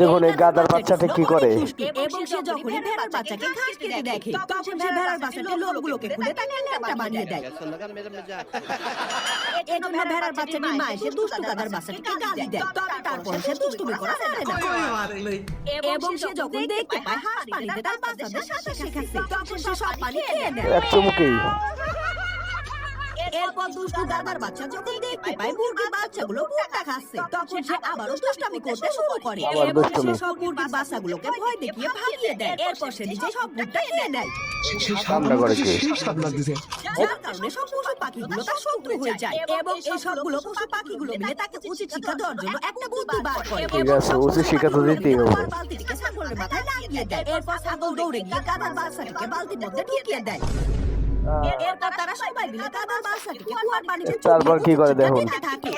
দেখুন এই গাধার বাচ্চাটা কি করে। এবং সে যখনই ভেড়ার বাচ্চাকে ঘাস খেতে দেখে তখন সে ভেড়ার বাচ্চাকে লোমগুলোকে খুলে তাকে ল্যাংটা বানিয়ে দেয়। এজন্য ভেড়ার বাচ্চাটির মা এসে দুষ্টু গাধার বাচ্চাটিকে গালি দেয়, তবে তারপর সে দুষ্টুমি করা ছাড়ে না। এবং সে যখন দেখতে পায় হাঁস পানিতে তার বাচ্চাদের সাঁতার শেখাচ্ছে তখন সে সব পানি খেয়ে নেয়। এক চুমুকেই। এরপর দুষ্টু গাধার বাচ্চা যখন দেখতে পায় মুরগির বাচ্চাগুলো ভুট্টা খাচ্ছে তখন সে আবারও দুষ্টামি করতে শুরু করে এবং সে সব মুরগির বাচ্চাগুলোকে ভয় দেখিয়ে ভাগিয়ে দেয়। এরপর সে নিজে সব ভুট্টা খেয়ে নেয়, যার কারণে সব পশু পাখিগুলো তার শত্রু হয়ে যায় এবং এই সবগুলো পশু পাখিগুলো মিলে তাকে উচিত শিক্ষা দেওয়ার জন্য একটা বুদ্ধি বার করে। ঠিক আছে, উচিত শিক্ষা তো দিতেই হবে। বালতিটিকে ছাগলের মাথায় লাগিয়ে দেয়। এরপর ছাগল দৌড়ে গিয়ে গাধার বাচ্চাটিকে বালতির মধ্যে ঢুকিয়ে দেয়। এরপর তারা সবাই মিলে গাধার বাচ্চাটিকে কুয়ার পানিতে তারপর কি করে দেখুন। থাকে।